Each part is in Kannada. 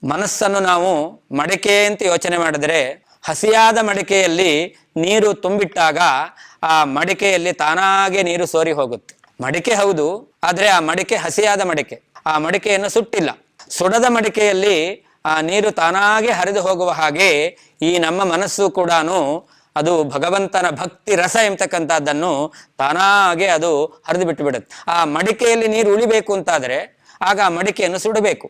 ಮನಸ್ಸನ್ನು ನಾವು ಮಡಿಕೆ ಅಂತ ಯೋಚನೆ ಮಾಡಿದ್ರೆ, ಹಸಿಯಾದ ಮಡಿಕೆಯಲ್ಲಿ ನೀರು ತುಂಬಿಟ್ಟಾಗ ಆ ಮಡಿಕೆಯಲ್ಲಿ ತಾನಾಗೆ ನೀರು ಸೋರಿ ಹೋಗುತ್ತೆ. ಮಡಿಕೆ ಹೌದು, ಆದರೆ ಆ ಮಡಿಕೆ ಹಸಿಯಾದ ಮಡಿಕೆ, ಆ ಮಡಿಕೆಯನ್ನು ಸುಟ್ಟಿಲ್ಲ. ಸುಡದ ಮಡಿಕೆಯಲ್ಲಿ ಆ ನೀರು ತಾನಾಗೆ ಹರಿದು ಹೋಗುವ ಹಾಗೆ ಈ ನಮ್ಮ ಮನಸ್ಸು ಕೂಡ ಅದು ಭಗವಂತನ ಭಕ್ತಿ ರಸ ಎಂಬತಕ್ಕಂಥದ್ದನ್ನು ತಾನಾಗೆ ಅದು ಹರಿದು ಬಿಟ್ಟು ಬಿಡುತ್ತೆ. ಆ ಮಡಿಕೆಯಲ್ಲಿ ನೀರು ಉಳಿಬೇಕು ಅಂತಾದರೆ ಆಗ ಆ ಮಡಿಕೆಯನ್ನು ಸುಡಬೇಕು.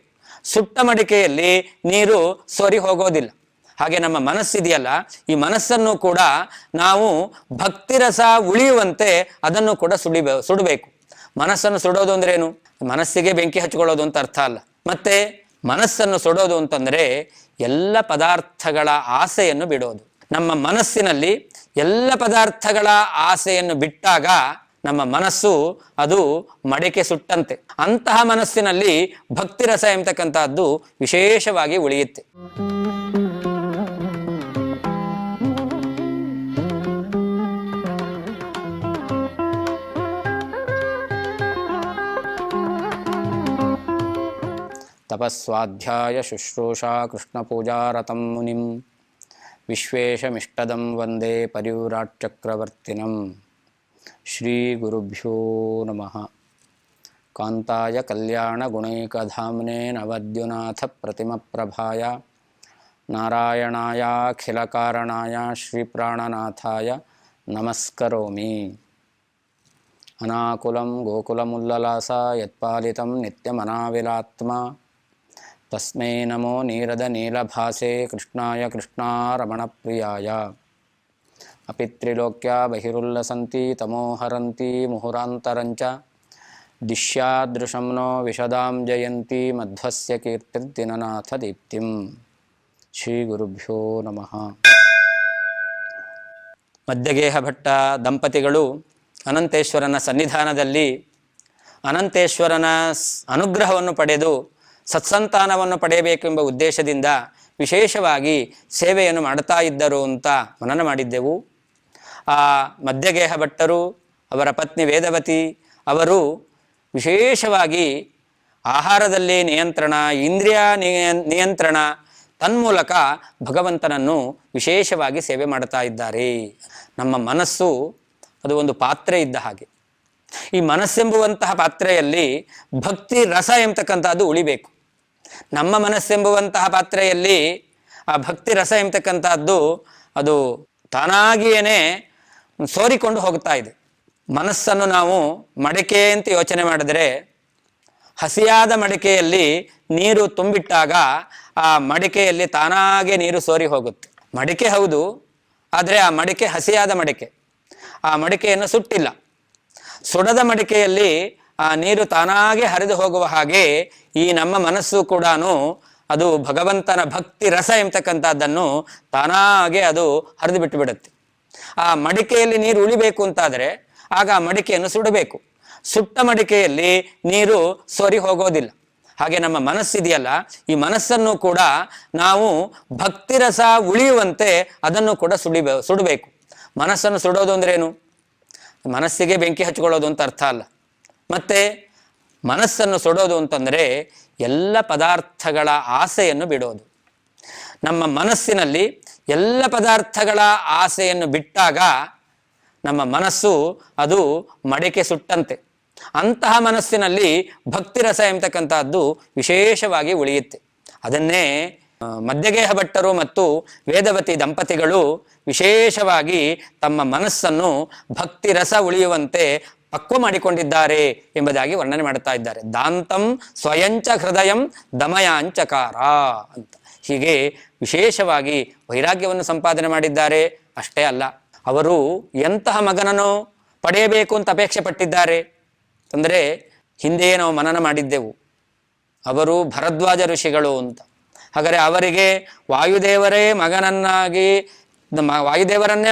ಸುಟ್ಟ ಮಡಿಕೆಯಲ್ಲಿ ನೀರು ಸೋರಿ ಹೋಗೋದಿಲ್ಲ. ಹಾಗೆ ನಮ್ಮ ಮನಸ್ಸಿದೆಯಲ್ಲ, ಈ ಮನಸ್ಸನ್ನು ಕೂಡ ನಾವು ಭಕ್ತಿ ರಸ ಉಳಿಯುವಂತೆ ಅದನ್ನು ಕೂಡ ಸುಡಬೇಕು. ಮನಸ್ಸನ್ನು ಸುಡೋದು ಅಂದ್ರೆ ಏನು? ಮನಸ್ಸಿಗೆ ಬೆಂಕಿ ಹಚ್ಕೊಳ್ಳೋದು ಅಂತ ಅರ್ಥ ಅಲ್ಲ. ಮತ್ತೆ ಮನಸ್ಸನ್ನು ಸುಡೋದು ಅಂತಂದ್ರೆ ಎಲ್ಲ ಪದಾರ್ಥಗಳ ಆಸೆಯನ್ನು ಬಿಡೋದು. ನಮ್ಮ ಮನಸ್ಸಿನಲ್ಲಿ ಎಲ್ಲ ಪದಾರ್ಥಗಳ ಆಸೆಯನ್ನು ಬಿಟ್ಟಾಗ ನಮ್ಮ ಮನಸ್ಸು ಅದು ಮಡಿಕೆ ಸುಟ್ಟಂತೆ. ಅಂತಹ ಮನಸ್ಸಿನಲ್ಲಿ ಭಕ್ತಿ ರಸ ಎಂಬತಕ್ಕಂಥದ್ದು ವಿಶೇಷವಾಗಿ ಉಳಿಯುತ್ತೆ. ತಪಸ್ವಾಧ್ಯಾಯ ಶುಶ್ರೂಷಾ ಕೃಷ್ಣ ಪೂಜಾರತಂ ಮುನಿಂ ವಿಶ್ವೇಶಮಿಷ್ಟದಂ ವಂದೇ ಪರಿವ್ರಾಟ್ ಚಕ್ರವರ್ತಿನಂ. ಶ್ರೀ ಗುರುಭ್ಯೋ ನಮಃ. ಕಾಂತಾಯ ಕಲ್ಯಾಣ ಗುಣೈಕಧಾಮ್ನೇ ನವದ್ಯುನಾಥ ಪ್ರತಿಮಪ್ರಭಾಯ ನಾರಾಯಣಾಯ ಅಖಿಲ ಕಾರಣಾಯ ಶ್ರೀ ಪ್ರಾಣನಾಥಾಯ ನಮಸ್ಕರೋಮಿ. ಅನಾಕುಲಂ ಗೋಕುಲಮುಲ್ಲಲಾಸ ಯತ್ಪಾಲಿತಂ ನಿತ್ಯಮನಾವಿಲಾತ್ಮ ತಸ್ಮೈ ನಮೋ ನೀರದ ನೀಲಭಾಸೆ ಕೃಷ್ಣಾಯ ಕೃಷ್ಣಾರಮಣಪ್ರಿಯಾಯ. ಅಪಿತ್ರಿಲೋಕ್ಯ ಬಹಿರುಲ್ಲಸಂತಿ ತಮೋಹರಂತಿ ಮುಹುರಾಂತರಂಚ ದಿಶ್ಯಾದೃಶಂ ನೋ ವಿಶದಾಂ ಜಯಂತಿ ಮಧ್ವಸ್ಯ ಕೀರ್ತಿರ್ದಿನನಾಥ ದೀಪ್ತಿಂ. ಶ್ರೀ ಗುರುಭ್ಯೋ ನಮಃ. ಮಧ್ಯಗೇಹ ಭಟ್ಟ ದಂಪತಿಗಳು ಅನಂತೇಶ್ವರನ ಸನ್ನಿಧಾನದಲ್ಲಿ ಅನಂತೇಶ್ವರನ ಅನುಗ್ರಹವನ್ನು ಪಡೆದು ಸತ್ಸಂತಾನವನ್ನು ಪಡೆಯಬೇಕೆಂಬ ಉದ್ದೇಶದಿಂದ ವಿಶೇಷವಾಗಿ ಸೇವೆಯನ್ನು ಮಾಡ್ತಾ ಇದ್ದರು ಅಂತ ಮನನ ಮಾಡಿದ್ದೆವು. ಆ ಮಧ್ಯಗೇಹ ಭಟ್ಟರು, ಅವರ ಪತ್ನಿ ವೇದವತಿ ಅವರು ವಿಶೇಷವಾಗಿ ಆಹಾರದಲ್ಲಿ ನಿಯಂತ್ರಣ, ಇಂದ್ರಿಯ ನಿಯಂತ್ರಣ, ತನ್ಮೂಲಕ ಭಗವಂತನನ್ನು ವಿಶೇಷವಾಗಿ ಸೇವೆ ಮಾಡ್ತಾ ಇದ್ದಾರೆ. ನಮ್ಮ ಮನಸ್ಸು ಅದು ಒಂದು ಪಾತ್ರೆ ಇದ್ದ ಹಾಗೆ. ಈ ಮನಸ್ಸೆಂಬುವಂತಹ ಪಾತ್ರೆಯಲ್ಲಿ ಭಕ್ತಿ ರಸ ಎಂಬತಕ್ಕಂಥದ್ದು ಉಳಿಬೇಕು. ನಮ್ಮ ಮನಸ್ಸೆಂಬುವಂತಹ ಪಾತ್ರೆಯಲ್ಲಿ ಆ ಭಕ್ತಿ ರಸ ಎಂಬತಕ್ಕಂಥದ್ದು ಅದು ತಾನಾಗಿಯೇ ಸೋರಿಕೊಂಡು ಹೋಗ್ತಾ ಇದೆ. ಮನಸ್ಸನ್ನು ನಾವು ಮಡಿಕೆ ಅಂತ ಯೋಚನೆ ಮಾಡಿದ್ರೆ, ಹಸಿಯಾದ ಮಡಿಕೆಯಲ್ಲಿ ನೀರು ತುಂಬಿಟ್ಟಾಗ ಆ ಮಡಿಕೆಯಲ್ಲಿ ತಾನಾಗೆ ನೀರು ಸೋರಿ ಹೋಗುತ್ತೆ. ಮಡಿಕೆ ಹೌದು, ಆದರೆ ಆ ಮಡಿಕೆ ಹಸಿಯಾದ ಮಡಿಕೆ, ಆ ಮಡಿಕೆಯನ್ನು ಸುಟ್ಟಿಲ್ಲ. ಸುಡದ ಮಡಿಕೆಯಲ್ಲಿ ಆ ನೀರು ತಾನಾಗೆ ಹರಿದು ಹೋಗುವ ಹಾಗೆ ಈ ನಮ್ಮ ಮನಸ್ಸು ಕೂಡ ಅದು ಭಗವಂತನ ಭಕ್ತಿ ರಸ ಎಂಬತಕ್ಕಂಥದ್ದನ್ನು ತಾನಾಗೆ ಅದು ಹರಿದು ಬಿಟ್ಟು ಬಿಡುತ್ತೆ. ಆ ಮಡಿಕೆಯಲ್ಲಿ ನೀರು ಉಳಿಬೇಕು ಅಂತಾದರೆ ಆಗ ಆ ಮಡಿಕೆಯನ್ನು ಸುಡಬೇಕು. ಸುಟ್ಟ ಮಡಿಕೆಯಲ್ಲಿ ನೀರು ಸೋರಿ ಹೋಗೋದಿಲ್ಲ. ಹಾಗೆ ನಮ್ಮ ಮನಸ್ಸಿದೆಯಲ್ಲ, ಈ ಮನಸ್ಸನ್ನು ಕೂಡ ನಾವು ಭಕ್ತಿ ರಸ ಉಳಿಯುವಂತೆ ಅದನ್ನು ಕೂಡ ಸುಡಬೇಕು. ಮನಸ್ಸನ್ನು ಸುಡೋದು ಅಂದ್ರೆ ಏನು? ಮನಸ್ಸಿಗೆ ಬೆಂಕಿ ಹಚ್ಕೊಳ್ಳೋದು ಅಂತ ಅರ್ಥ ಅಲ್ಲ. ಮತ್ತೆ ಮನಸ್ಸನ್ನು ಸುಡೋದು ಅಂತಂದರೆ ಎಲ್ಲ ಪದಾರ್ಥಗಳ ಆಸೆಯನ್ನು ಬಿಡೋದು. ನಮ್ಮ ಮನಸ್ಸಿನಲ್ಲಿ ಎಲ್ಲ ಪದಾರ್ಥಗಳ ಆಸೆಯನ್ನು ಬಿಟ್ಟಾಗ ನಮ್ಮ ಮನಸ್ಸು ಅದು ಮಡಿಕೆ ಸುಟ್ಟಂತೆ. ಅಂತಹ ಮನಸ್ಸಿನಲ್ಲಿ ಭಕ್ತಿರಸ ಎಂಬತಕ್ಕಂಥದ್ದು ವಿಶೇಷವಾಗಿ ಉಳಿಯುತ್ತೆ. ಅದನ್ನೇ ಮಧ್ಯಗೇಹ ಭಟ್ಟರು ಮತ್ತು ವೇದವತಿ ದಂಪತಿಗಳು ವಿಶೇಷವಾಗಿ ತಮ್ಮ ಮನಸ್ಸನ್ನು ಭಕ್ತಿರಸ ಉಳಿಯುವಂತೆ ಪಕ್ವ ಮಾಡಿಕೊಂಡಿದ್ದಾರೆ ಎಂಬುದಾಗಿ ವರ್ಣನೆ ಮಾಡ್ತಾ ಇದ್ದಾರೆ. ದಾಂತಂ ಸ್ವಯಂಚ ಹೃದಯಂ ದಮಯಾಂಚಕಾರ ಅಂತ. ಹೀಗೆ ವಿಶೇಷವಾಗಿ ವೈರಾಗ್ಯವನ್ನು ಸಂಪಾದನೆ ಮಾಡಿದ್ದಾರೆ. ಅಷ್ಟೇ ಅಲ್ಲ, ಅವರು ಎಂತಹ ಮಗನನ್ನು ಪಡೆಯಬೇಕು ಅಂತ ಅಪೇಕ್ಷೆ ಪಟ್ಟಿದ್ದಾರೆ ಅಂದರೆ, ಹಿಂದೆಯೇ ನಾವು ಮನನ ಮಾಡಿದ್ದೆವು, ಅವರು ಭರದ್ವಾಜ ಋಷಿಗಳು ಅಂತ. ಹಾಗಾದರೆ ಅವರಿಗೆ ವಾಯುದೇವರನ್ನೇ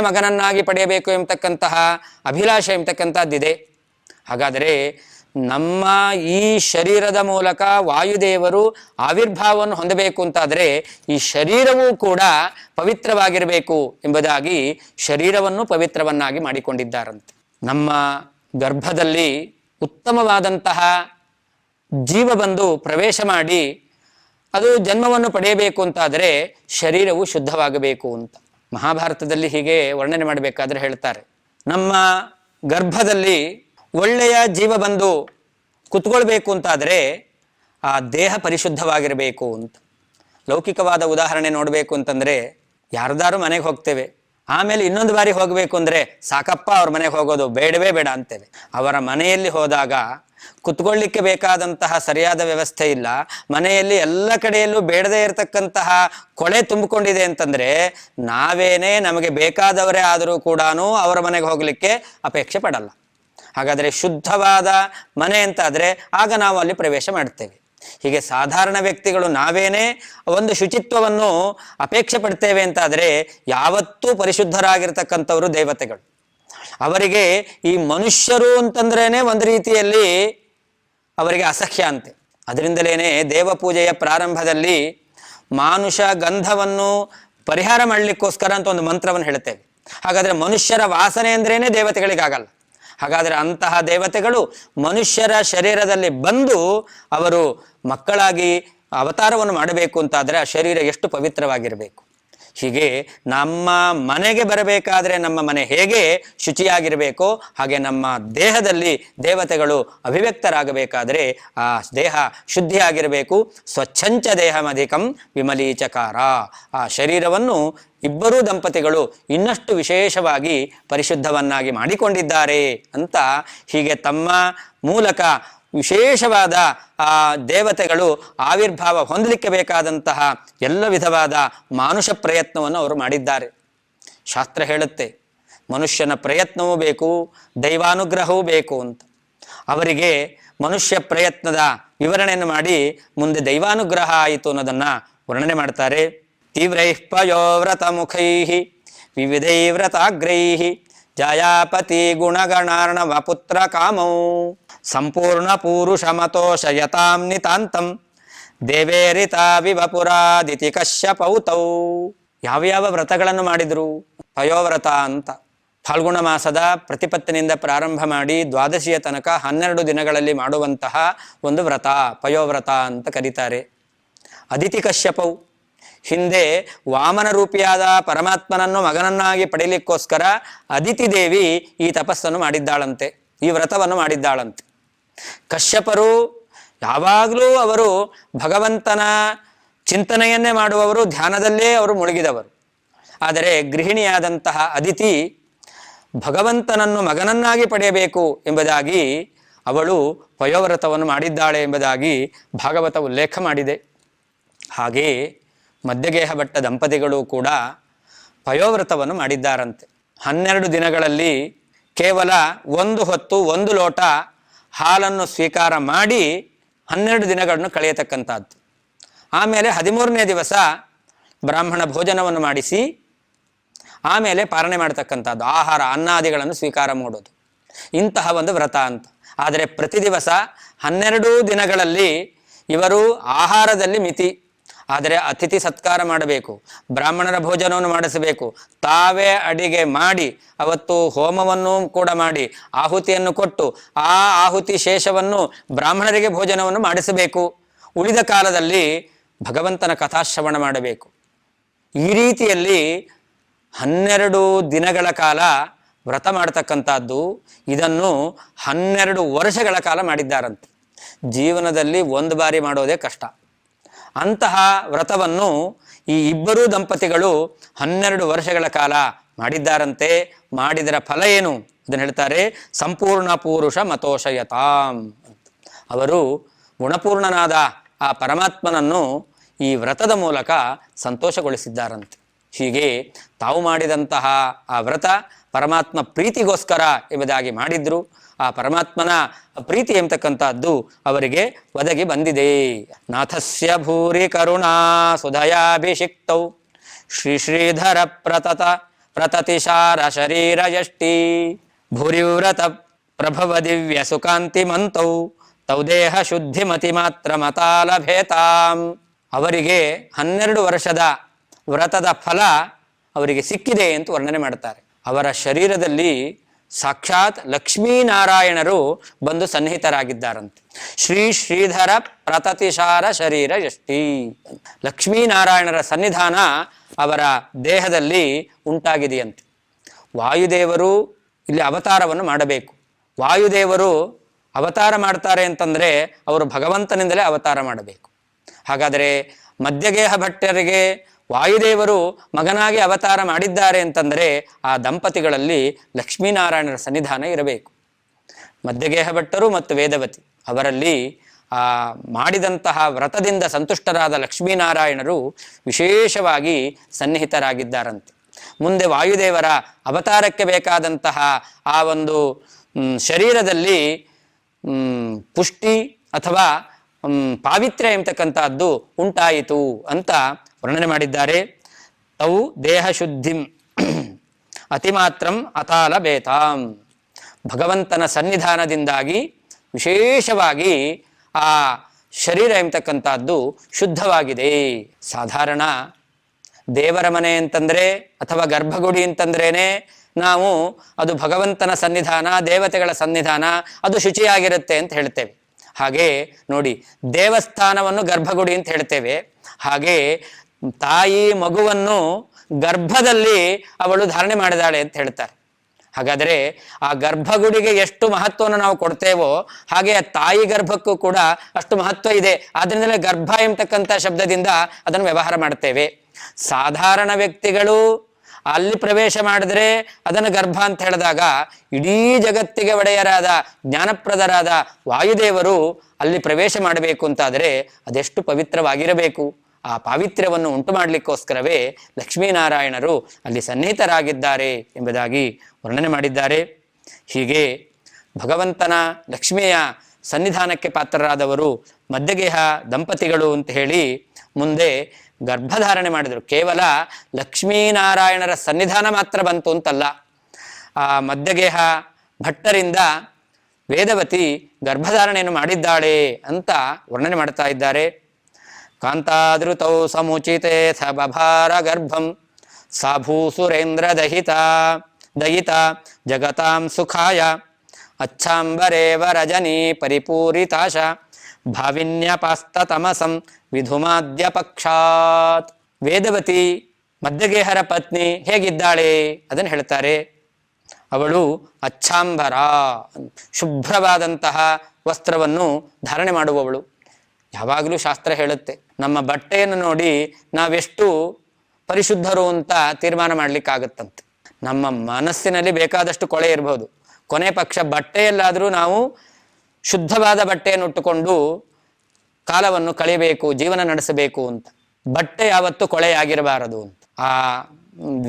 ಮಗನನ್ನಾಗಿ ಪಡೆಯಬೇಕು ಎಂಬತಕ್ಕಂತಹ ಅಭಿಲಾಷೆ ಎಂಬತಕ್ಕಂಥದ್ದಿದೆ. ಹಾಗಾದರೆ ನಮ್ಮ ಈ ಶರೀರದ ಮೂಲಕ ವಾಯುದೇವರು ಆವಿರ್ಭಾವವನ್ನು ಹೊಂದಬೇಕು ಅಂತಾದರೆ ಈ ಶರೀರವೂ ಕೂಡ ಪವಿತ್ರವಾಗಿರಬೇಕು ಎಂಬುದಾಗಿ ಶರೀರವನ್ನು ಪವಿತ್ರವನ್ನಾಗಿ ಮಾಡಿಕೊಂಡಿದ್ದಾರಂತೆ. ನಮ್ಮ ಗರ್ಭದಲ್ಲಿ ಉತ್ತಮವಾದಂತಹ ಜೀವ ಬಂದು ಪ್ರವೇಶ ಮಾಡಿ ಅದು ಜನ್ಮವನ್ನು ಪಡೆಯಬೇಕು ಅಂತಾದರೆ ಶರೀರವು ಶುದ್ಧವಾಗಬೇಕು ಅಂತ ಮಹಾಭಾರತದಲ್ಲಿ ಹೀಗೆ ವರ್ಣನೆ ಮಾಡಬೇಕಾದ್ರೆ ಹೇಳ್ತಾರೆ. ನಮ್ಮ ಗರ್ಭದಲ್ಲಿ ಒಳ್ಳೆಯ ಜೀವ ಬಂದು ಕುತ್ಕೊಳ್ಬೇಕು ಅಂತಾದರೆ ಆ ದೇಹ ಪರಿಶುದ್ಧವಾಗಿರಬೇಕು ಅಂತ. ಲೌಕಿಕವಾದ ಉದಾಹರಣೆ ನೋಡಬೇಕು ಅಂತಂದರೆ, ಯಾರ್ದಾರು ಮನೆಗೆ ಹೋಗ್ತೇವೆ, ಆಮೇಲೆ ಇನ್ನೊಂದು ಬಾರಿ ಹೋಗಬೇಕು ಅಂದರೆ ಸಾಕಪ್ಪ ಅವ್ರ ಮನೆಗೆ ಹೋಗೋದು ಬೇಡವೇ ಬೇಡ ಅಂತೇವೆ. ಅವರ ಮನೆಯಲ್ಲಿ ಹೋದಾಗ ಕುತ್ಕೊಳ್ಳಿಕ್ಕೆ ಬೇಕಾದಂತಹ ಸರಿಯಾದ ವ್ಯವಸ್ಥೆ ಇಲ್ಲ, ಮನೆಯಲ್ಲಿ ಎಲ್ಲ ಕಡೆಯಲ್ಲೂ ಬೇಡದೇ ಇರತಕ್ಕಂತಹ ಕೊಳೆ ತುಂಬಿಕೊಂಡಿದೆ ಅಂತಂದರೆ ನಾವೇನೇ ನಮಗೆ ಬೇಕಾದವರೇ ಆದರೂ ಕೂಡ ಅವರ ಮನೆಗೆ ಹೋಗಲಿಕ್ಕೆ ಅಪೇಕ್ಷೆ ಪಡಲ್ಲ. ಹಾಗಾದರೆ ಶುದ್ಧವಾದ ಮನೆ ಅಂತಾದರೆ ಆಗ ನಾವು ಅಲ್ಲಿ ಪ್ರವೇಶ ಮಾಡ್ತೇವೆ. ಹೀಗೆ ಸಾಧಾರಣ ವ್ಯಕ್ತಿಗಳು ನಾವೇನೇ ಒಂದು ಶುಚಿತ್ವವನ್ನು ಅಪೇಕ್ಷೆ ಪಡ್ತೇವೆ ಅಂತಾದರೆ ಯಾವತ್ತೂ ಪರಿಶುದ್ಧರಾಗಿರ್ತಕ್ಕಂಥವರು ದೇವತೆಗಳು. ಅವರಿಗೆ ಈ ಮನುಷ್ಯರು ಅಂತಂದ್ರೇನೆ ಒಂದು ರೀತಿಯಲ್ಲಿ ಅವರಿಗೆ ಅಸಹ್ಯ ಅಂತೆ. ಅದರಿಂದಲೇ ದೇವಪೂಜೆಯ ಪ್ರಾರಂಭದಲ್ಲಿ ಮಾನುಷ ಗಂಧವನ್ನು ಪರಿಹಾರ ಮಾಡಲಿಕ್ಕೋಸ್ಕರ ಅಂತ ಒಂದು ಮಂತ್ರವನ್ನು ಹೇಳ್ತೇವೆ. ಹಾಗಾದರೆ ಮನುಷ್ಯರ ವಾಸನೆ ಅಂದ್ರೇನೆ ದೇವತೆಗಳಿಗಾಗಲ್ಲ. ಹಾಗಾದರೆ ಅಂತಹ ದೇವತೆಗಳು ಮನುಷ್ಯರ ಶರೀರದಲ್ಲಿ ಬಂದು ಅವರು ಮಕ್ಕಳಾಗಿ ಅವತಾರವನ್ನು ಮಾಡಬೇಕು ಅಂತಾದರೆ ಆ ಶರೀರ ಎಷ್ಟು ಪವಿತ್ರವಾಗಿರಬೇಕು. ಹೀಗೆ ನಮ್ಮ ಮನೆಗೆ ಬರಬೇಕಾದ್ರೆ ನಮ್ಮ ಮನೆ ಹೇಗೆ ಶುಚಿಯಾಗಿರಬೇಕೋ ಹಾಗೆ ನಮ್ಮ ದೇಹದಲ್ಲಿ ದೇವತೆಗಳು ಅಭಿವ್ಯಕ್ತರಾಗಬೇಕಾದರೆ ಆ ದೇಹ ಶುದ್ಧಿಯಾಗಿರಬೇಕು. ಸ್ವಚ್ಛಂಚ ದೇಹಮಧಿಕಂ ವಿಮಲೀಚಕಾರ. ಆ ಶರೀರವನ್ನು ಇಬ್ಬರೂ ದಂಪತಿಗಳು ಇನ್ನಷ್ಟು ವಿಶೇಷವಾಗಿ ಪರಿಶುದ್ಧವನ್ನಾಗಿ ಮಾಡಿಕೊಂಡಿದ್ದಾರೆ ಅಂತ ಹೀಗೆ ತಮ್ಮ ಮೂಲಕ ವಿಶೇಷವಾದ ಆ ದೇವತೆಗಳು ಆವಿರ್ಭಾವ ಹೊಂದಲಿಕ್ಕೆ ಬೇಕಾದಂತಹ ಎಲ್ಲ ವಿಧವಾದ ಮಾನುಷ ಪ್ರಯತ್ನವನ್ನು ಅವರು ಮಾಡಿದ್ದಾರೆ. ಶಾಸ್ತ್ರ ಹೇಳುತ್ತೆ ಮನುಷ್ಯನ ಪ್ರಯತ್ನವೂ ಬೇಕು, ದೈವಾನುಗ್ರಹವೂ ಬೇಕು ಅಂತ. ಅವರಿಗೆ ಮನುಷ್ಯ ಪ್ರಯತ್ನದ ವಿವರಣೆಯನ್ನು ಮಾಡಿ ಮುಂದೆ ದೈವಾನುಗ್ರಹ ಆಯಿತು ಅನ್ನೋದನ್ನು ವರ್ಣನೆ ಮಾಡ್ತಾರೆ. ತೀವ್ರೈಃ ಪಯೋವ್ರತ ಮುಖೈಃ ವಿವಿಧೈವ್ರತಾಗ್ರೈಃ ಜಯಾಪತಿ ಗುಣಗಣಾರ್ಣವ ಪುತ್ರ ಕಾಮೌ ಸಂಪೂರ್ಣ ಪೂರುಷ ಮತೋಷಯತಾಂ ನಿತಾಂತಂ ದೇವೇರಿತಾ ವಿವಪುರಾದಿತಿ ಕಶ್ಯಪೌತೌ. ಯಾವ್ಯಾವ ವ್ರತಗಳನ್ನು ಮಾಡಿದರು? ಪಯೋವ್ರತ ಅಂತ ಫಾಲ್ಗುಣ ಮಾಸದ ಪ್ರತಿಪತ್ತಿನಿಂದ ಪ್ರಾರಂಭ ಮಾಡಿ ದ್ವಾದಶಿಯ ತನಕ 12 ದಿನಗಳಲ್ಲಿ ಮಾಡುವಂತಹ ಒಂದು ವ್ರತ ಪಯೋವ್ರತ ಅಂತ ಕರೀತಾರೆ. ಅದಿತಿ ಕಶ್ಯಪೌ ಹಿಂದೆ ವಾಮನ ರೂಪಿಯಾದ ಪರಮಾತ್ಮನನ್ನು ಮಗನನ್ನಾಗಿ ಪಡೀಲಿಕ್ಕೋಸ್ಕರ ಅದಿತಿ ದೇವಿ ಈ ತಪಸ್ಸನ್ನು ಮಾಡಿದ್ದಾಳಂತೆ, ಈ ವ್ರತವನ್ನು ಮಾಡಿದ್ದಾಳಂತೆ. ಕಶ್ಯಪರು ಯಾವಾಗಲೂ ಅವರು ಭಗವಂತನ ಚಿಂತನೆಯನ್ನೇ ಮಾಡುವವರು, ಧ್ಯಾನದಲ್ಲೇ ಅವರು ಮುಳುಗಿದವರು. ಆದರೆ ಗೃಹಿಣಿಯಾದಂತಹ ಅದಿತಿ ಭಗವಂತನನ್ನು ಮಗನನ್ನಾಗಿ ಪಡೆಯಬೇಕು ಎಂಬುದಾಗಿ ಅವಳು ಪಯೋವ್ರತವನ್ನು ಮಾಡಿದ್ದಾಳೆ ಎಂಬುದಾಗಿ ಭಾಗವತ ಉಲ್ಲೇಖ ಮಾಡಿದೆ. ಹಾಗೆಯೇ ಮಧ್ಯಗೇಹ ಭಟ್ಟ ದಂಪತಿಗಳು ಕೂಡ ಪಯೋವ್ರತವನ್ನು ಮಾಡಿದ್ದಾರಂತೆ. 12 ದಿನಗಳಲ್ಲಿ ಕೇವಲ 1 ಹೊತ್ತು 1 ಲೋಟ ಹಾಲನ್ನು ಸ್ವೀಕಾರ ಮಾಡಿ 12 ದಿನಗಳನ್ನು ಕಳೆಯತಕ್ಕಂಥದ್ದು. ಆಮೇಲೆ 13ನೇ ದಿವಸ ಬ್ರಾಹ್ಮಣ ಭೋಜನವನ್ನು ಮಾಡಿಸಿ ಆಮೇಲೆ ಪಾರಣೆ ಮಾಡ್ತಕ್ಕಂಥದ್ದು, ಆಹಾರ ಅನ್ನಾದಿಗಳನ್ನು ಸ್ವೀಕಾರ ಮಾಡೋದು, ಇಂತಹ ಒಂದು ವ್ರತ ಅಂತ. ಆದರೆ ಪ್ರತಿ ದಿವಸ 12 ದಿನಗಳಲ್ಲಿ ಇವರು ಆಹಾರದಲ್ಲಿ ಮಿತಿ, ಆದರೆ ಅತಿಥಿ ಸತ್ಕಾರ ಮಾಡಬೇಕು, ಬ್ರಾಹ್ಮಣರ ಭೋಜನವನ್ನು ಮಾಡಿಸಬೇಕು, ತಾವೇ ಅಡಿಗೆ ಮಾಡಿ ಅವತ್ತು ಹೋಮವನ್ನು ಕೂಡ ಮಾಡಿ ಆಹುತಿಯನ್ನು ಕೊಟ್ಟು ಆ ಆಹುತಿ ಶೇಷವನ್ನು ಬ್ರಾಹ್ಮಣರಿಗೆ ಭೋಜನವನ್ನು ಮಾಡಿಸಬೇಕು. ಉಳಿದ ಕಾಲದಲ್ಲಿ ಭಗವಂತನ ಕಥಾಶ್ರವಣ ಮಾಡಬೇಕು. ಈ ರೀತಿಯಲ್ಲಿ 12 ದಿನಗಳ ಕಾಲ ವ್ರತ ಮಾಡ್ತಕ್ಕಂಥದ್ದು. ಇದನ್ನು 12 ವರ್ಷಗಳ ಕಾಲ ಮಾಡಿದ್ದಾರಂತೆ. ಜೀವನದಲ್ಲಿ 1 ಬಾರಿ ಮಾಡೋದೇ ಕಷ್ಟ. ಅಂತಹ ವ್ರತವನ್ನು ಈ ಇಬ್ಬರೂ ದಂಪತಿಗಳು 12 ವರ್ಷಗಳ ಕಾಲ ಮಾಡಿದ್ದಾರಂತೆ. ಮಾಡಿದರ ಫಲ ಏನು ಅದನ್ನು ಹೇಳ್ತಾರೆ. ಸಂಪೂರ್ಣ ಪೂರುಷ ಮತೋಷಯತಾಂ. ಅವರು ಗುಣಪೂರ್ಣನಾದ ಆ ಪರಮಾತ್ಮನನ್ನು ಈ ವ್ರತದ ಮೂಲಕ ಸಂತೋಷಗೊಳಿಸಿದ್ದಾರಂತೆ. ಹೀಗೆ ತಾವು ಮಾಡಿದಂತಹ ಆ ವ್ರತ ಪರಮಾತ್ಮ ಪ್ರೀತಿಗೋಸ್ಕರ ಎಂಬುದಾಗಿ ಮಾಡಿದ್ರು. ಆ ಪರಮಾತ್ಮನ ಪ್ರೀತಿ ಎಂಬತಕ್ಕಂಥದ್ದು ಅವರಿಗೆ ಒದಗಿ ಬಂದಿದೆ. ನಾಥಸ್ಯ ಭೂರಿ ಕರುಣಾ ಸುಧಯಾಭಿಷಿಕ್ತೌ ಶ್ರೀ ಶ್ರೀಧರ ಪ್ರತತಿಶಾರ ಶರೀರ ಯಷ್ಟಿ ಭೂರಿವ್ರತ ಪ್ರಭವ ದಿವ್ಯ ಸುಕಾಂತಿಮಂತೌ ತೌ ದೇಹ ಶುದ್ಧಿ ಮತಿ ಮಾತ್ರ ಮತಾಲಭೇತಾಂ. ಅವರಿಗೆ 12 ವರ್ಷದ ವ್ರತದ ಫಲ ಅವರಿಗೆ ಸಿಕ್ಕಿದೆ ಅಂತ ವರ್ಣನೆ ಮಾಡ್ತಾರೆ. ಅವರ ಶರೀರದಲ್ಲಿ ಸಾಕ್ಷಾತ್ ಲಕ್ಷ್ಮೀನಾರಾಯಣರು ಬಂದು ಸನ್ನಿಹಿತರಾಗಿದ್ದಾರಂತೆ. ಶ್ರೀ ಶ್ರೀಧರ ಪ್ರತತಿಸಾರ ಶರೀರ ಯಷ್ಟಿ. ಲಕ್ಷ್ಮೀನಾರಾಯಣರ ಸನ್ನಿಧಾನ ಅವರ ದೇಹದಲ್ಲಿ ಉಂಟಾಗಿದೆಯಂತೆ. ವಾಯುದೇವರು ಇಲ್ಲಿ ಅವತಾರವನ್ನು ಮಾಡಬೇಕು. ವಾಯುದೇವರು ಅವತಾರ ಮಾಡ್ತಾರೆ ಅಂತಂದರೆ ಅವರು ಭಗವಂತನಿಂದಲೇ ಅವತಾರ ಮಾಡಬೇಕು. ಹಾಗಾದರೆ ಮಧ್ಯಗೇಹ ಭಟ್ಟರಿಗೆ ವಾಯುದೇವರು ಮಗನಾಗಿ ಅವತಾರ ಮಾಡಿದ್ದಾರೆ ಅಂತಂದರೆ ಆ ದಂಪತಿಗಳಲ್ಲಿ ಲಕ್ಷ್ಮೀನಾರಾಯಣರ ಸನ್ನಿಧಾನ ಇರಬೇಕು. ಮಧ್ಯಗೇಹ ಭಟ್ಟರು ಮತ್ತು ವೇದವತಿ ಅವರಲ್ಲಿ ಆ ಮಾಡಿದಂತಹ ವ್ರತದಿಂದ ಸಂತುಷ್ಟರಾದ ಲಕ್ಷ್ಮೀನಾರಾಯಣರು ವಿಶೇಷವಾಗಿ ಸನ್ನಿಹಿತರಾಗಿದ್ದಾರಂತೆ. ಮುಂದೆ ವಾಯುದೇವರ ಅವತಾರಕ್ಕೆ ಬೇಕಾದಂತಹ ಆ ಒಂದು ಶರೀರದಲ್ಲಿ ಪುಷ್ಟಿ ಅಥವಾ ಪಾವಿತ್ರ್ಯ ಎಂಬತಕ್ಕಂಥದ್ದು ಉಂಟಾಯಿತು ಅಂತ ವರ್ಣನೆ ಮಾಡಿದ್ದಾರೆ. ತೌ ದೇಹ ಶುದ್ಧಿಂ ಅತಿಮಾತ್ರಂ ಅತಾಲ ಬೇತಾಂ. ಭಗವಂತನ ಸನ್ನಿಧಾನದಿಂದಾಗಿ ವಿಶೇಷವಾಗಿ ಆ ಶರೀರ ಎಂಬತಕ್ಕಂಥದ್ದು ಶುದ್ಧವಾಗಿದೆ. ಸಾಧಾರಣ ದೇವರ ಮನೆ ಅಂತಂದರೆ ಅಥವಾ ಗರ್ಭಗುಡಿ ಅಂತಂದ್ರೇ ನಾವು ಅದು ಭಗವಂತನ ಸನ್ನಿಧಾನ, ದೇವತೆಗಳ ಸನ್ನಿಧಾನ, ಅದು ಶುಚಿಯಾಗಿರುತ್ತೆ ಅಂತ ಹೇಳ್ತೇವೆ. ಹಾಗೆ ನೋಡಿ, ದೇವಸ್ಥಾನವನ್ನು ಗರ್ಭಗುಡಿ ಅಂತ ಹೇಳ್ತೇವೆ. ಹಾಗೆ ತಾಯಿ ಮಗುವನ್ನು ಗರ್ಭದಲ್ಲಿ ಅವಳು ಧಾರಣೆ ಮಾಡಿದಾಳೆ ಅಂತ ಹೇಳ್ತಾರೆ. ಹಾಗಾದರೆ ಆ ಗರ್ಭಗುಡಿಗೆ ಎಷ್ಟು ಮಹತ್ವವನ್ನು ನಾವು ಕೊಡ್ತೇವೋ ಹಾಗೆ ಆ ತಾಯಿ ಗರ್ಭಕ್ಕೂ ಕೂಡ ಅಷ್ಟು ಮಹತ್ವ ಇದೆ. ಆದ್ರಿಂದಲೇ ಗರ್ಭ ಎಂಬತಕ್ಕಂಥ ಶಬ್ದದಿಂದ ಅದನ್ನು ವ್ಯವಹಾರ ಮಾಡ್ತೇವೆ. ಸಾಧಾರಣ ವ್ಯಕ್ತಿಗಳು ಅಲ್ಲಿ ಪ್ರವೇಶ ಮಾಡಿದ್ರೆ ಅದನ್ನು ಗರ್ಭ ಅಂತ ಹೇಳಿದಾಗ ಇಡೀ ಜಗತ್ತಿಗೆ ಒಡೆಯರಾದ ಜ್ಞಾನಪ್ರದರಾದ ವಾಯುದೇವರು ಅಲ್ಲಿ ಪ್ರವೇಶ ಮಾಡಬೇಕು ಅಂತಾದರೆ ಅದೆಷ್ಟು ಪವಿತ್ರವಾಗಿರಬೇಕು. ಆ ಪಾವಿತ್ರ್ಯವನ್ನು ಉಂಟು ಮಾಡಲಿಕ್ಕೋಸ್ಕರವೇ ಲಕ್ಷ್ಮೀನಾರಾಯಣರು ಅಲ್ಲಿ ಸನ್ನಿಹಿತರಾಗಿದ್ದಾರೆ ಎಂಬುದಾಗಿ ವರ್ಣನೆ ಮಾಡಿದ್ದಾರೆ. ಹೀಗೆ ಭಗವಂತನ ಲಕ್ಷ್ಮಿಯ ಸನ್ನಿಧಾನಕ್ಕೆ ಪಾತ್ರರಾದವರು ಮಧ್ಯಗೇಹ ದಂಪತಿಗಳು ಅಂತ ಹೇಳಿ ಮುಂದೆ ಗರ್ಭಧಾರಣೆ ಮಾಡಿದರು. ಕೇವಲ ಲಕ್ಷ್ಮೀನಾರಾಯಣರ ಸನ್ನಿಧಾನ ಮಾತ್ರ ಬಂತು ಅಂತಲ್ಲ, ಆ ಮಧ್ಯಗೇಹ ಭಟ್ಟರಿಂದ ವೇದವತಿ ಗರ್ಭಧಾರಣೆಯನ್ನು ಮಾಡಿದ್ದಾಳೆ ಅಂತ ವರ್ಣನೆ ಮಾಡ್ತಾ ಇದ್ದಾರೆ. ಕಾಂತಾದೃತೌ ಸಮುಚಿತೆ ಸಬಭಾರ ಗರ್ಭಂ ಸಾಭೂಸುರೇಂದ್ರ ದಯಿತ ಜಗತಾಂ ಸುಖಾಯ ಅಚ್ಛಾಂಬರೇವ ರಜನಿ ಪರಿಪೂರಿತಾಶ ಭಾವಿನ್ಯಪಾಸ್ತತಮಸಂ ವಿಧುಮಾದ್ಯ ಪಕ್ಷಾತ್. ವೇದವತಿ ಮಧ್ಯಗೇಹರ ಪತ್ನಿ ಹೇಗಿದ್ದಾಳೆ ಅದನ್ನು ಹೇಳ್ತಾರೆ. ಅವಳು ಅಚ್ಛಾಂಬರ, ಶುಭ್ರವಾದಂತಹ ವಸ್ತ್ರವನ್ನು ಧಾರಣೆ ಮಾಡುವವಳು. ಯಾವಾಗಲೂ ಶಾಸ್ತ್ರ ಹೇಳುತ್ತೆ, ನಮ್ಮ ಬಟ್ಟೆಯನ್ನು ನೋಡಿ ನಾವೆಷ್ಟು ಪರಿಶುದ್ಧರು ಅಂತ ತೀರ್ಮಾನ ಮಾಡಲಿಕ್ಕಾಗತ್ತಂತೆ. ನಮ್ಮ ಮನಸ್ಸಿನಲ್ಲಿ ಬೇಕಾದಷ್ಟು ಕೊಳೆ ಇರಬಹುದು, ಕೊನೆ ಪಕ್ಷ ಬಟ್ಟೆಯಲ್ಲಾದರೂ ನಾವು ಶುದ್ಧವಾದ ಬಟ್ಟೆಯನ್ನು ಉಟ್ಟುಕೊಂಡು ಕಾಲವನ್ನು ಕಳೆಯಬೇಕು, ಜೀವನ ನಡೆಸಬೇಕು ಅಂತ. ಬಟ್ಟೆ ಯಾವತ್ತೂ ಕೊಳೆಯಾಗಿರಬಾರದು ಅಂತ ಆ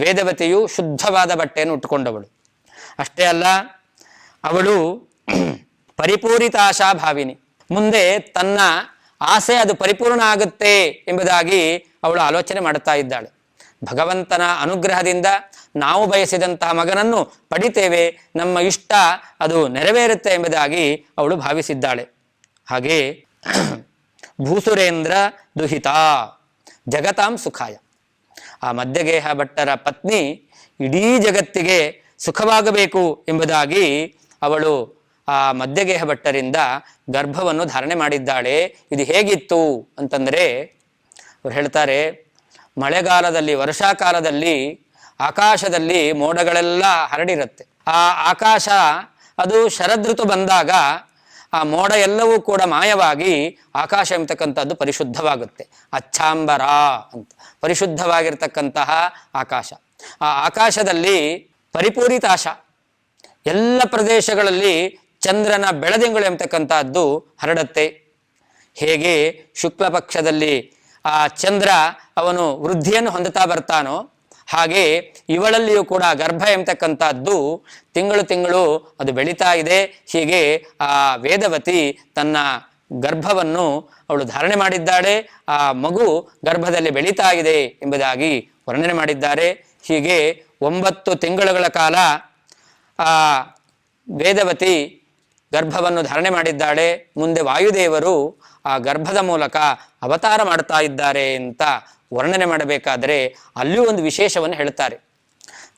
ವೇದವತಿಯು ಶುದ್ಧವಾದ ಬಟ್ಟೆಯನ್ನು ಉಟ್ಟುಕೊಂಡವಳು. ಅಷ್ಟೇ ಅಲ್ಲ, ಅವಳು ಪರಿಪೂರಿತ ಆಶಾ ಭಾವಿನಿ. ಮುಂದೆ ತನ್ನ ಆಸೆ ಅದು ಪರಿಪೂರ್ಣ ಆಗುತ್ತೆ ಎಂಬುದಾಗಿ ಅವಳು ಆಲೋಚನೆ ಮಾಡುತ್ತಾ ಇದ್ದಾಳೆ. ಭಗವಂತನ ಅನುಗ್ರಹದಿಂದ ನಾವು ಬಯಸಿದಂತಹ ಮಗನನ್ನು ಪಡಿತೇವೆ, ನಮ್ಮ ಇಷ್ಟ ಅದು ನೆರವೇರುತ್ತೆ ಎಂಬುದಾಗಿ ಅವಳು ಭಾವಿಸಿದ್ದಾಳೆ. ಹಾಗೆ ಭೂಸುರೇಂದ್ರ ದುಹಿತ ಜಗತಾಂ ಸುಖಾಯ. ಆ ಮಧ್ಯಗೇಹ ಭಟ್ಟರ ಪತ್ನಿ ಇಡೀ ಜಗತ್ತಿಗೆ ಸುಖವಾಗಬೇಕು ಎಂಬುದಾಗಿ ಅವಳು ಆ ಮಧ್ಯಗೇಹ ಭಟ್ಟರಿಂದ ಗರ್ಭವನ್ನು ಧಾರಣೆ ಮಾಡಿದ್ದಾಳೆ. ಇದು ಹೇಗಿತ್ತು ಅಂತಂದರೆ ಅವ್ರು ಹೇಳ್ತಾರೆ, ಮಳೆಗಾಲದಲ್ಲಿ ವರ್ಷಾಕಾಲದಲ್ಲಿ ಆಕಾಶದಲ್ಲಿ ಮೋಡಗಳೆಲ್ಲ ಹರಡಿರುತ್ತೆ. ಆ ಆಕಾಶ ಅದು ಶರದೃತು ಬಂದಾಗ ಆ ಮೋಡ ಎಲ್ಲವೂ ಕೂಡ ಮಾಯವಾಗಿ ಆಕಾಶ ಎಂಬತಕ್ಕಂಥದ್ದು ಪರಿಶುದ್ಧವಾಗುತ್ತೆ. ಅಚ್ಛಾಂಬರ ಅಂತ ಪರಿಶುದ್ಧವಾಗಿರ್ತಕ್ಕಂತಹ ಆಕಾಶ. ಆ ಆಕಾಶದಲ್ಲಿ ಪರಿಪೂರಿತಾಶ, ಎಲ್ಲ ಪ್ರದೇಶಗಳಲ್ಲಿ ಚಂದ್ರನ ಬೆಳದಿಂಗಳು ಎಂಬತಕ್ಕಂಥದ್ದು ಹರಡುತ್ತೆ. ಹೇಗೆ ಶುಕ್ಲ ಪಕ್ಷದಲ್ಲಿ ಆ ಚಂದ್ರ ಅವನು ವೃದ್ಧಿಯನ್ನು ಹೊಂದುತ್ತಾ ಬರ್ತಾನೋ ಹಾಗೆ ಇವಳಲ್ಲಿಯೂ ಕೂಡ ಗರ್ಭ ಎಂಬತಕ್ಕಂಥದ್ದು ತಿಂಗಳು ತಿಂಗಳು ಅದು ಬೆಳೀತಾ ಇದೆ. ಹೀಗೆ ಆ ವೇದವತಿ ತನ್ನ ಗರ್ಭವನ್ನು ಅವಳು ಧಾರಣೆ ಮಾಡಿದ್ದಾಳೆ. ಆ ಮಗು ಗರ್ಭದಲ್ಲಿ ಬೆಳೀತಾ ಇದೆ ಎಂಬುದಾಗಿ ವರ್ಣನೆ ಮಾಡಿದ್ದಾರೆ. ಹೀಗೆ 9 ತಿಂಗಳುಗಳ ಕಾಲ ಆ ವೇದವತಿ ಗರ್ಭವನ್ನು ಧಾರಣೆ ಮಾಡಿದ್ದಾಳೆ. ಮುಂದೆ ವಾಯುದೇವರು ಆ ಗರ್ಭದ ಮೂಲಕ ಅವತಾರ ಮಾಡ್ತಾ ಇದ್ದಾರೆ ಅಂತ ವರ್ಣನೆ ಮಾಡಬೇಕಾದರೆ ಅಲ್ಲಿಯೂ ಒಂದು ವಿಶೇಷವನ್ನು ಹೇಳ್ತಾರೆ.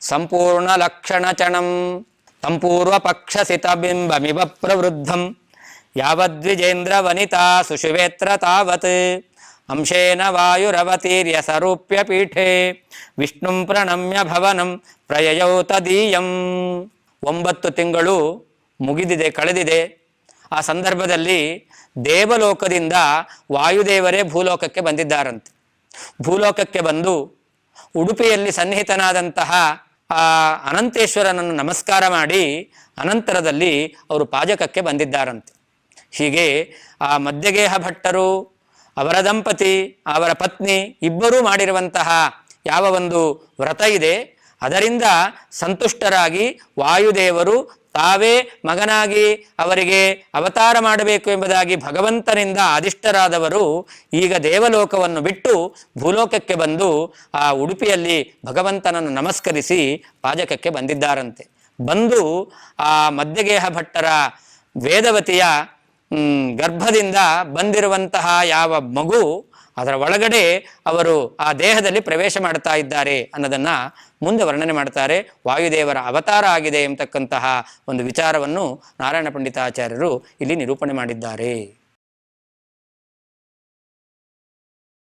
ಸಂಪೂರ್ಣ ಲಕ್ಷಣ ಚಣಂ ತಂಪೂರ್ವ ಪಕ್ಷಸಿತಬಿಂಬಮಿವ ಪ್ರವೃದ್ಧಂ ಯಾವದ್ವಿಜೇಂದ್ರ ವನಿತಾ ಸುಷುವೇತ್ರ ತಾವತ್ ಅಂಶೇನ ವಾಯುರವತೀರ್ಯ ಸರೂಪ್ಯ ಪೀಠೆ ವಿಷ್ಣುಂ ಪ್ರಣಮ್ಯ ಭವನಂ ಪ್ರಯಯೌ ತದೀಯಂ. 9 ತಿಂಗಳು ಮುಗಿದಿದೆ, ಕಳೆದಿದೆ. ಆ ಸಂದರ್ಭದಲ್ಲಿ ದೇವಲೋಕದಿಂದ ವಾಯುದೇವರೇ ಭೂಲೋಕಕ್ಕೆ ಬಂದಿದ್ದಾರಂತೆ. ಭೂಲೋಕಕ್ಕೆ ಬಂದು ಉಡುಪಿಯಲ್ಲಿ ಸನ್ನಿಹಿತನಾದಂತಹ ಆ ಅನಂತೇಶ್ವರನನ್ನು ನಮಸ್ಕಾರ ಮಾಡಿ ಅನಂತರದಲ್ಲಿ ಅವರು ಪಾಜಕಕ್ಕೆ ಬಂದಿದ್ದಾರಂತೆ. ಹೀಗೆ ಆ ಮಧ್ಯಗೇಹ ಭಟ್ಟರು, ಅವರ ದಂಪತಿ, ಅವರ ಪತ್ನಿ ಇಬ್ಬರೂ ಮಾಡಿರುವಂತಹ ಯಾವ ಒಂದು ವ್ರತ ಇದೆ ಅದರಿಂದ ಸಂತುಷ್ಟರಾಗಿ ವಾಯುದೇವರು ತಾವೇ ಮಗನಾಗಿ ಅವರಿಗೆ ಅವತಾರ ಮಾಡಬೇಕು ಎಂಬುದಾಗಿ ಭಗವಂತನಿಂದ ಆದಿಷ್ಟರಾದವರು ಈಗ ದೇವಲೋಕವನ್ನು ಬಿಟ್ಟು ಭೂಲೋಕಕ್ಕೆ ಬಂದು ಆ ಉಡುಪಿಯಲ್ಲಿ ಭಗವಂತನನ್ನು ನಮಸ್ಕರಿಸಿ ಪಾಜಕಕ್ಕೆ ಬಂದಿದ್ದಾರಂತೆ. ಬಂದು ಆ ಮಧ್ಯಗೇಹ ಭಟ್ಟರ ವೇದವತಿಯ ಗರ್ಭದಿಂದ ಬಂದಿರುವಂತಹ ಯಾವ ಮಗು ಅದರ ಒಳಗಡೆ ಅವರು ಆ ದೇಹದಲ್ಲಿ ಪ್ರವೇಶ ಮಾಡ್ತಾ ಇದ್ದಾರೆ ಅನ್ನೋದನ್ನು ಮುಂದೆ ವರ್ಣನೆ ಮಾಡ್ತಾರೆ. ವಾಯುದೇವರ ಅವತಾರ ಆಗಿದೆ ಎಂಬತಕ್ಕಂತಹ ಒಂದು ವಿಚಾರವನ್ನು ನಾರಾಯಣ ಪಂಡಿತಾಚಾರ್ಯರು ಇಲ್ಲಿ ನಿರೂಪಣೆ ಮಾಡಿದ್ದಾರೆ.